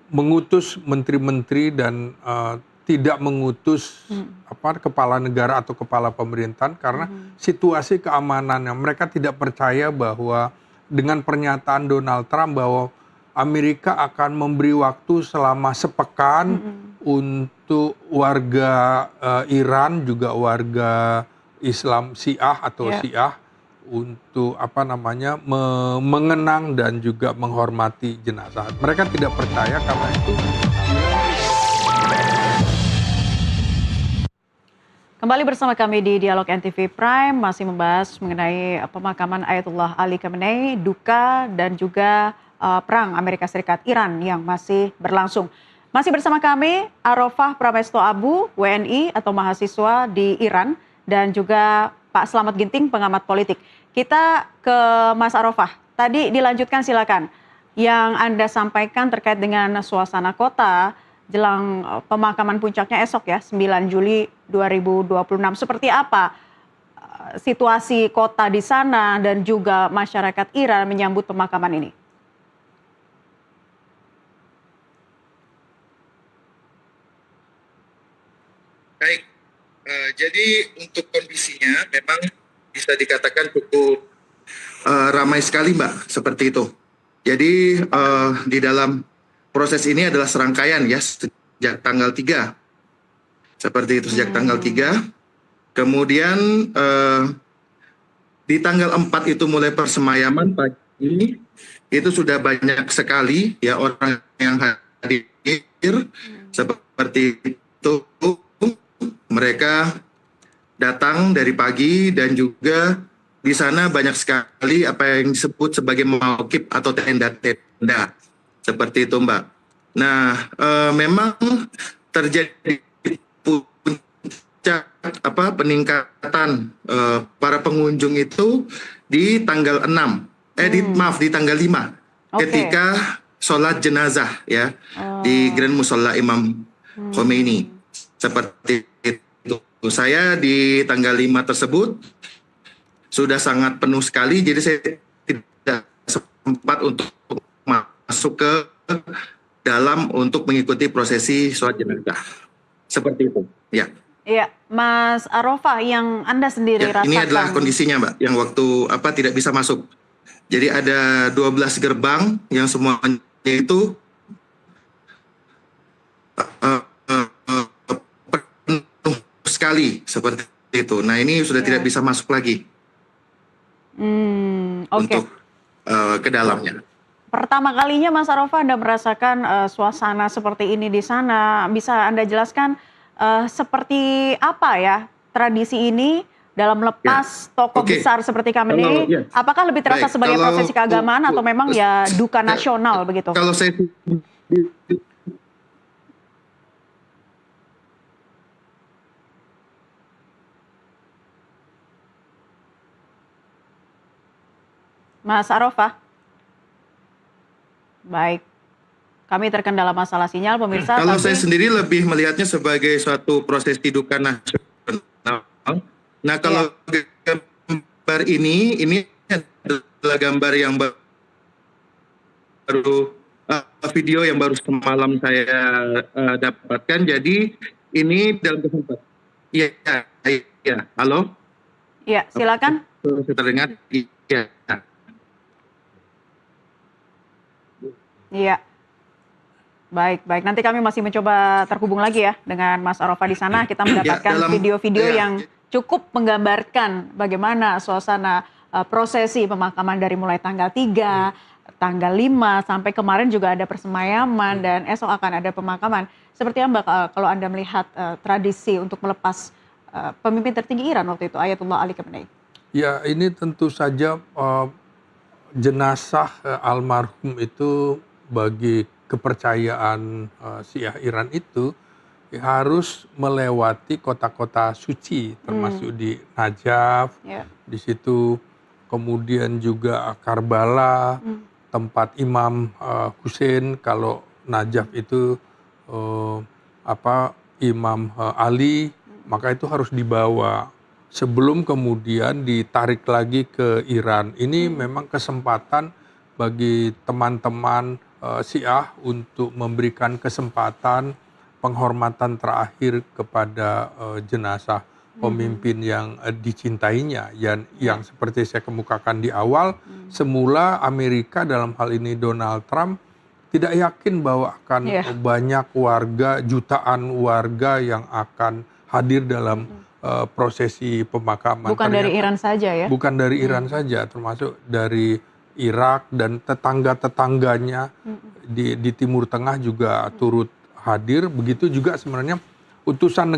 mengutus menteri-menteri dan tidak mengutus kepala negara atau kepala pemerintahan karena situasi keamanannya. Mereka tidak percaya bahwa dengan pernyataan Donald Trump bahwa Amerika akan memberi waktu selama sepekan untuk warga Iran, juga warga Islam Syiah atau Syiah untuk mengenang dan juga menghormati jenazah. Mereka tidak percaya karena itu. Kembali bersama kami di Dialog NTV Prime, masih membahas mengenai pemakaman Ayatullah Ali Khamenei, duka dan juga perang Amerika Serikat Iran yang masih berlangsung. Masih bersama kami Arofah Pramesto Abu, WNI atau mahasiswa di Iran, dan juga Pak Slamet Ginting, pengamat politik. Kita ke Mas Arofah. Tadi dilanjutkan silakan. Yang Anda sampaikan terkait dengan suasana kota jelang pemakaman puncaknya esok ya, 9 Juli 2026. Seperti apa situasi kota di sana dan juga masyarakat Iran menyambut pemakaman ini? Baik, jadi untuk kondisinya memang bisa dikatakan cukup ramai sekali Mbak, seperti itu. Jadi di dalam proses ini adalah serangkaian ya, sejak tanggal 3. Seperti itu, sejak tanggal 3. Kemudian di tanggal 4 itu mulai persemayaman pagi, itu sudah banyak sekali ya orang yang hadir, seperti itu. Mereka datang dari pagi dan juga di sana banyak sekali apa yang disebut sebagai mauqif atau tenda-tenda. Seperti itu Mbak. Nah, memang terjadi puncak peningkatan para pengunjung itu di tanggal 6. Di tanggal 5. Ketika sholat jenazah ya di Grand Musholla Imam Khomeini. Seperti itu. Saya di tanggal 5 tersebut sudah sangat penuh sekali, jadi saya tidak sempat untuk masuk ke dalam untuk mengikuti prosesi sholat jenazah. Seperti itu, ya. Iya, Mas Arofah, yang Anda sendiri rasakan. Ini adalah kondisinya, Mbak, yang waktu tidak bisa masuk. Jadi ada 12 gerbang yang semuanya itu penuh sekali, seperti itu. Nah, ini sudah tidak bisa masuk lagi untuk ke dalamnya. Pertama kalinya Mas Arofah Anda merasakan suasana seperti ini di sana, bisa Anda jelaskan seperti apa ya tradisi ini dalam melepas tokoh besar seperti Khamenei? Apakah lebih terasa sebagai prosesi keagamaan atau memang ya duka nasional begitu? Kalau saya Mas Arofah. Baik, kami terkendala masalah sinyal pemirsa. Kalau saya sendiri lebih melihatnya sebagai suatu prosesi duka nasional. Nah kalau gambar ini adalah gambar yang baru, video yang baru semalam saya dapatkan. Jadi ini dalam kesempatan. Iya, halo? Iya, silakan. Saya terdengar. Iya. Iya, baik. Nanti kami masih mencoba terhubung lagi ya dengan Mas Arofah di sana. Kita mendapatkan video-video yang cukup menggambarkan bagaimana suasana prosesi pemakaman dari mulai tanggal 3, tanggal 5, sampai kemarin juga ada persemayaman dan esok akan ada pemakaman. Seperti apa kalau Anda melihat tradisi untuk melepas pemimpin tertinggi Iran waktu itu, Ayatullah Ali Khamenei? Ya, ini tentu saja jenazah almarhum itu bagi kepercayaan Syiah Iran itu harus melewati kota-kota suci, termasuk di Najaf, di situ kemudian juga Karbala, tempat Imam Hussein. Kalau Najaf itu Imam Ali, maka itu harus dibawa sebelum kemudian ditarik lagi ke Iran. Ini memang kesempatan bagi teman-teman Syiah untuk memberikan kesempatan penghormatan terakhir kepada jenazah pemimpin yang dicintainya, yang seperti saya kemukakan di awal, semula Amerika dalam hal ini Donald Trump tidak yakin bahwa akan banyak warga, jutaan warga yang akan hadir dalam prosesi pemakaman. Bukan dari Iran saja ya? Bukan dari Iran saja, termasuk dari Irak dan tetangga-tetangganya di Timur Tengah juga turut hadir. Begitu juga sebenarnya utusan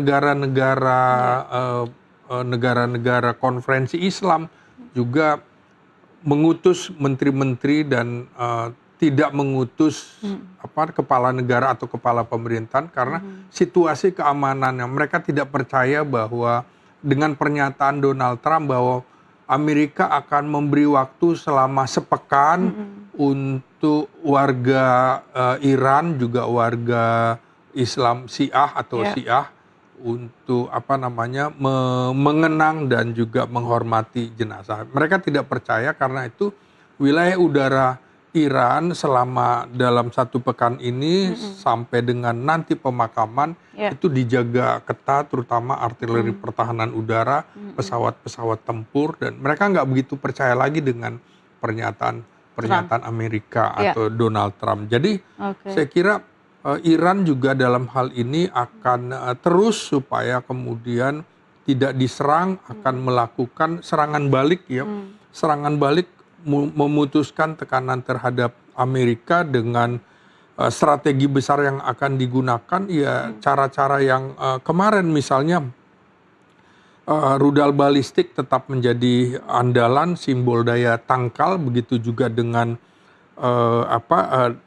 negara-negara konferensi Islam juga mengutus menteri-menteri dan tidak mengutus kepala negara atau kepala pemerintahan karena situasi keamanannya. Mereka tidak percaya bahwa dengan pernyataan Donald Trump bahwa Amerika akan memberi waktu selama sepekan untuk warga Iran, juga warga Islam Syiah atau Syiah untuk mengenang dan juga menghormati jenazah. Mereka tidak percaya, karena itu wilayah udara Iran selama dalam 1 pekan ini sampai dengan nanti pemakaman itu dijaga ketat, terutama artileri pertahanan udara, pesawat-pesawat tempur, dan mereka nggak begitu percaya lagi dengan pernyataan Amerika atau Donald Trump. Jadi saya kira Iran juga dalam hal ini akan terus supaya kemudian tidak diserang, akan melakukan serangan balik serangan balik, memutuskan tekanan terhadap Amerika dengan strategi besar yang akan digunakan, cara-cara yang kemarin misalnya rudal balistik tetap menjadi andalan, simbol daya tangkal, begitu juga dengan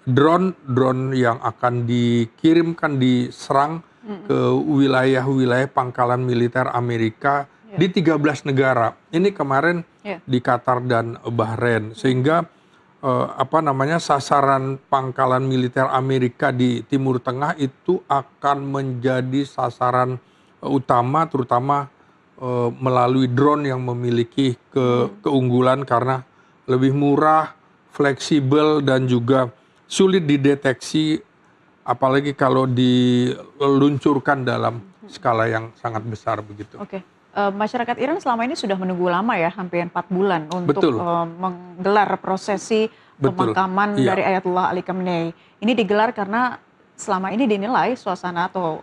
drone yang akan dikirimkan, diserang ke wilayah-wilayah pangkalan militer Amerika di 13 negara. Ini kemarin di Qatar dan Bahrain, sehingga sasaran pangkalan militer Amerika di Timur Tengah itu akan menjadi sasaran utama, terutama melalui drone yang memiliki keunggulan karena lebih murah, fleksibel, dan juga sulit dideteksi, apalagi kalau diluncurkan dalam skala yang sangat besar begitu. Masyarakat Iran selama ini sudah menunggu lama ya, hampir 4 bulan untuk menggelar prosesi pemakaman dari Ayatullah Ali Khamenei. Ini digelar karena selama ini dinilai suasana atau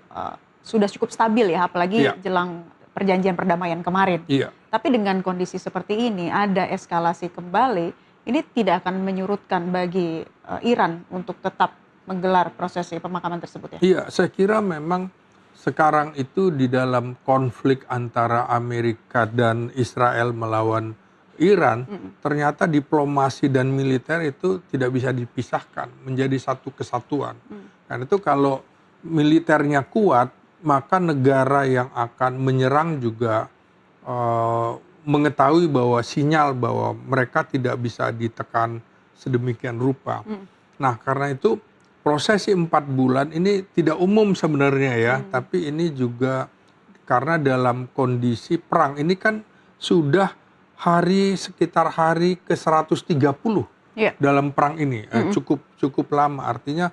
sudah cukup stabil ya, apalagi jelang perjanjian perdamaian kemarin. Tapi dengan kondisi seperti ini, ada eskalasi kembali, ini tidak akan menyurutkan bagi Iran untuk tetap menggelar prosesi pemakaman tersebut ya? Iya, saya kira memang sekarang itu di dalam konflik antara Amerika dan Israel melawan Iran, ternyata diplomasi dan militer itu tidak bisa dipisahkan, menjadi satu kesatuan. Karena itu kalau militernya kuat, maka negara yang akan menyerang juga mengetahui bahwa sinyal bahwa mereka tidak bisa ditekan sedemikian rupa. Nah, karena itu prosesi 4 bulan ini tidak umum sebenarnya ya, tapi ini juga karena dalam kondisi perang. Ini kan sudah sekitar hari ke-130 dalam perang ini, cukup lama. Artinya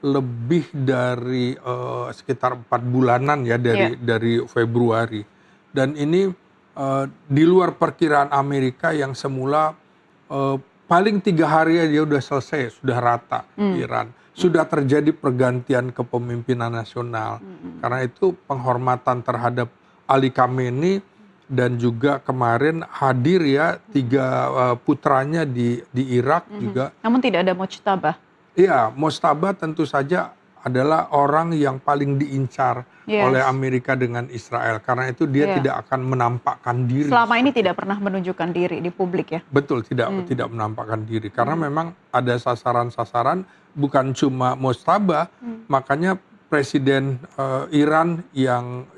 lebih dari sekitar 4 bulanan ya dari Februari. Dan ini di luar perkiraan Amerika yang semula paling 3 hari dia sudah selesai, sudah rata Iran. Sudah terjadi pergantian kepemimpinan nasional. Karena itu penghormatan terhadap Ali Khamenei, dan juga kemarin hadir 3 putranya di Irak juga. Namun tidak ada Mojtaba. Iya, Mojtaba tentu saja adalah orang yang paling diincar oleh Amerika dengan Israel. Karena itu dia tidak akan menampakkan diri. Selama ini tidak pernah menunjukkan diri di publik ya? Betul, tidak menampakkan diri. Karena memang ada sasaran-sasaran, bukan cuma Mojtaba, makanya Presiden Iran yang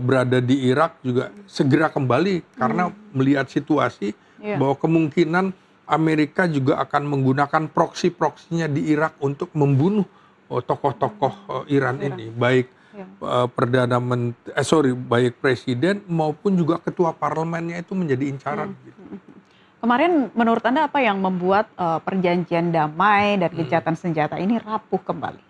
berada di Irak juga segera kembali karena melihat situasi bahwa kemungkinan Amerika juga akan menggunakan proksi-proksinya di Irak untuk membunuh tokoh-tokoh Iran ini, baik baik presiden maupun juga ketua parlemennya itu menjadi incaran. Kemarin menurut Anda apa yang membuat perjanjian damai dan gencatan senjata ini rapuh kembali?